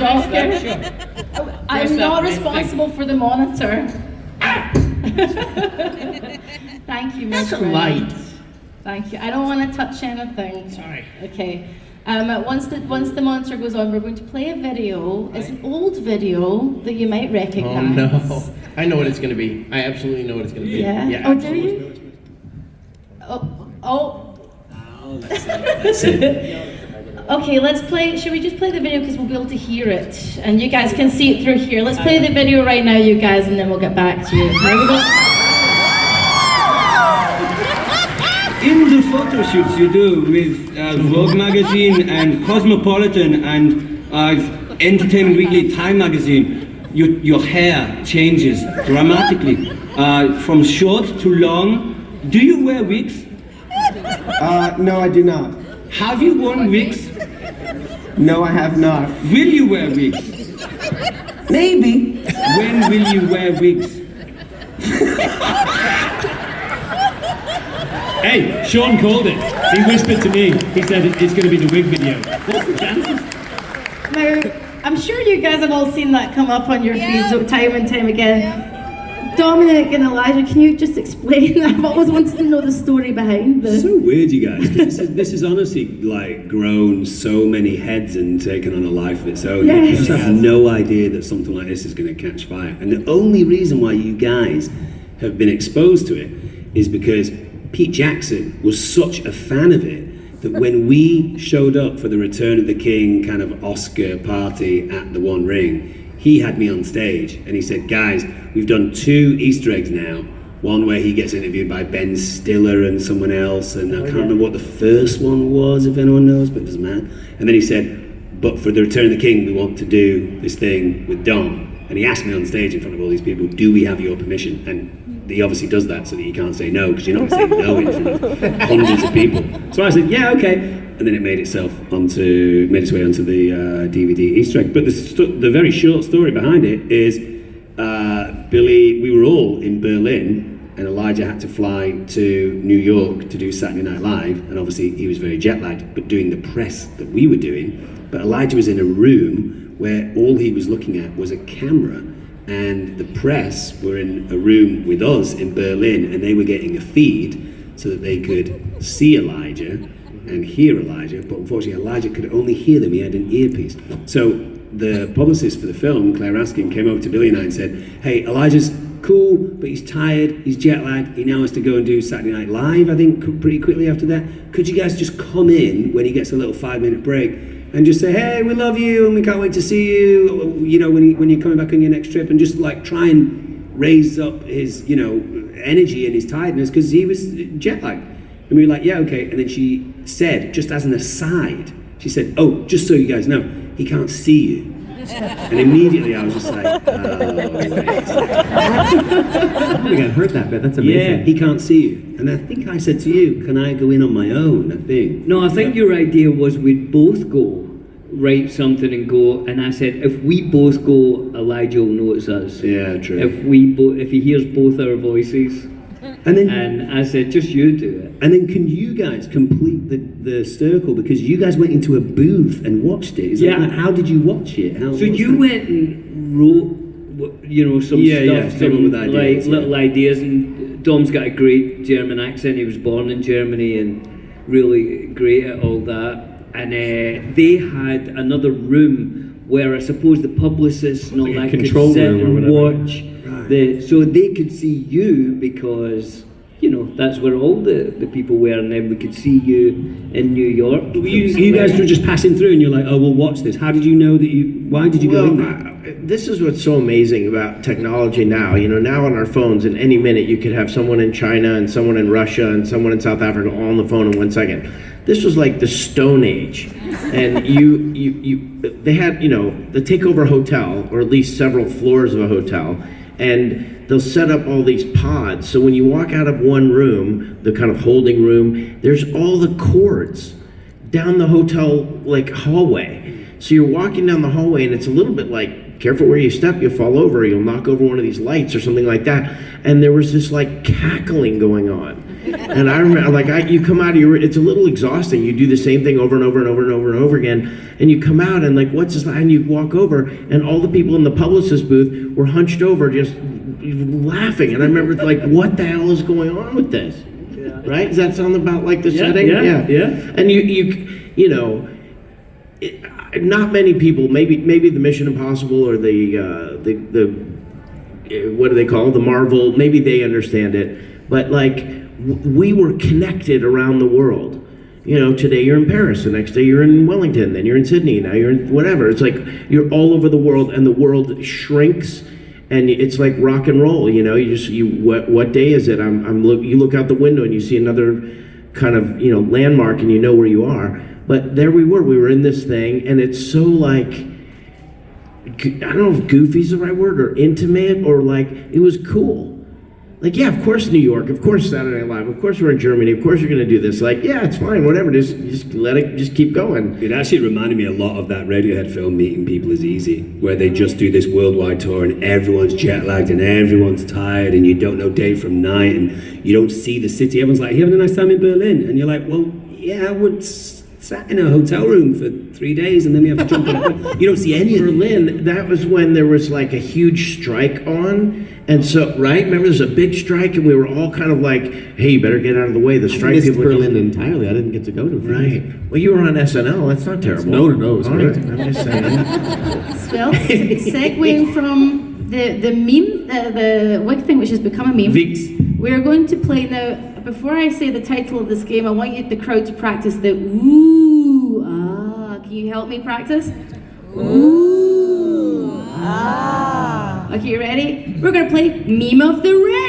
stop it. I'm not responsible for the monitor. Thank you, Miss That's a light. Thank you. I don't want to touch anything. Sorry. Okay. Once the monitor goes on, we're going to play a video. It's an old video that you might recognize. Oh no. I know what it's going to be. I absolutely know what it's going to be. Yeah. Oh, do you? Oh. That's it. Okay, let's play. Should we just play the video because we'll be able to hear it and you guys can see it through here. Let's play the video right now, you guys, and then we'll get back to you. There we go. In the photo shoots you do with Vogue magazine and Cosmopolitan and Entertainment Weekly, Time magazine, your hair changes dramatically from short to long. Do you wear wigs? No, I do not. Have you worn wigs? No, I have not. Will you wear wigs? Maybe. When will you wear wigs? Hey, Sean called it. He whispered to me. He said it's going to be the wig video. What's the chances? Now, I'm sure you guys have all seen that come up on your feeds time and time again. Dominic and Elijah, can you just explain that? I've always wanted to know the story behind this. So weird, you guys. 'Cause this is honestly like grown so many heads and taken on a life of its own. Yes. You just have no idea that something like this is going to catch fire. And the only reason why you guys have been exposed to it is because Pete Jackson was such a fan of it that when we showed up for the Return of the King kind of Oscar party at the One Ring, he had me on stage and he said, guys, we've done 2 Easter eggs now. One where he gets interviewed by Ben Stiller and someone else, and I can't remember what the first one was, if anyone knows, but it doesn't matter. And then he said, but for the Return of the King, we want to do this thing with Dom. And he asked me on stage in front of all these people, do we have your permission? And he obviously does that so that you can't say no, because you're not going to say no in front of hundreds of people. So I said, yeah, okay. And then it made its way onto the DVD Easter egg. But the very short story behind it is Billy, we were all in Berlin, and Elijah had to fly to New York to do Saturday Night Live, and obviously he was very jet lagged, but doing the press that we were doing. But Elijah was in a room where all he was looking at was a camera, and the press were in a room with us in Berlin, and they were getting a feed so that they could see Elijah and hear Elijah, but unfortunately Elijah could only hear them, he had an earpiece. So the publicist for the film, Claire Astin, came over to Billy and I and said, hey, Elijah's cool, but he's tired, he's jet lagged, he now has to go and do Saturday Night Live, I think, pretty quickly after that. Could you guys just come in when he gets a little 5-minute break and just say, hey, we love you and we can't wait to see you, you know, when you're coming back on your next trip, and just like try and raise up his, you know, energy and his tiredness, because he was jet lagged. And we were like, yeah, okay. And then she said, just as an aside, she said, oh, just so you guys know, he can't see you. And immediately I was just like, oh, wait. I think I heard that bit, that's amazing. Yeah, he can't see you. And I think I said to you, can I go in on my own, I think? No, I think your idea was we'd both go, write something and go, and I said, if we both go, Elijah will know it's us. Yeah, true. If he hears both our voices. And I said, just you do it. And then can you guys complete the circle, because you guys went into a booth and watched it. How did you watch it? So you went and wrote, you know, some stuff, some with ideas, little ideas, and Dom's got a great German accent. He was born in Germany and really great at all that. And they had another room where I suppose the publicists and all that could sit and watch. So they could see you, because, you know, that's where all the people were, and then we could see you in New York. You guys were just passing through and you're like, oh, we'll watch this. How did you know why did you go in there? This is what's so amazing about technology now. You know, now on our phones, in any minute, you could have someone in China and someone in Russia and someone in South Africa all on the phone in 1 second. This was like the Stone Age. And they had, you know, the Takeover Hotel, or at least several floors of a hotel, and they'll set up all these pods. So when you walk out of one room, the kind of holding room, there's all the cords down the hotel like hallway. So you're walking down the hallway and it's a little bit like, careful where you step, you'll fall over, you'll knock over one of these lights or something like that. And there was this like cackling going on. And I remember, like, you come out of your, it's a little exhausting. You do the same thing over and over and over and over and over again, and you come out and like, what's this? And you walk over, and all the people in the publicist booth were hunched over, just laughing. And I remember, like, what the hell is going on with this? Right? Does that sound about like the setting? Yeah. And you know, not many people, maybe the Mission Impossible or the what do they call it? The Marvel, maybe they understand it, but like we were connected around the world. You know, today you're in Paris, the next day you're in Wellington, then you're in Sydney, now you're in whatever. It's like you're all over the world, and the world shrinks, and it's like rock and roll. You know, what day is it? You look out the window and you see another kind of, you know, landmark, and you know where you are. But there we were in this thing, and it's so like, I don't know if goofy's the right word, or intimate, or like, it was cool. Like, yeah, of course New York, of course Saturday Night Live, of course we're in Germany, of course you're gonna do this. Like, yeah, it's fine, whatever, just let it, just keep going. It actually reminded me a lot of that Radiohead film, Meeting People is Easy, where they just do this worldwide tour and everyone's jet lagged and everyone's tired and you don't know day from night and you don't see the city. Everyone's like, you having a nice time in Berlin? And you're like, well, yeah, I was sat in a hotel room for 3 days and then we have to jump on it. You don't see any of Berlin, that was when there was like a huge strike on. And so, right? Remember, there's a big strike, and we were all kind of like, "Hey, you better get out of the way." The strike I missed people Berlin entirely. I didn't get to go to Right. Well, you were on SNL. That's not terrible. No, it was all great. right. I'm just saying. Well, segueing from the meme, the wig thing, which has become a meme. Vix. We're going to play now. Before I say the title of this game, I want you, the crowd, to practice the ooh ah. Can you help me practice? Ooh ah. Okay, you ready? We're gonna play Meme of the Red.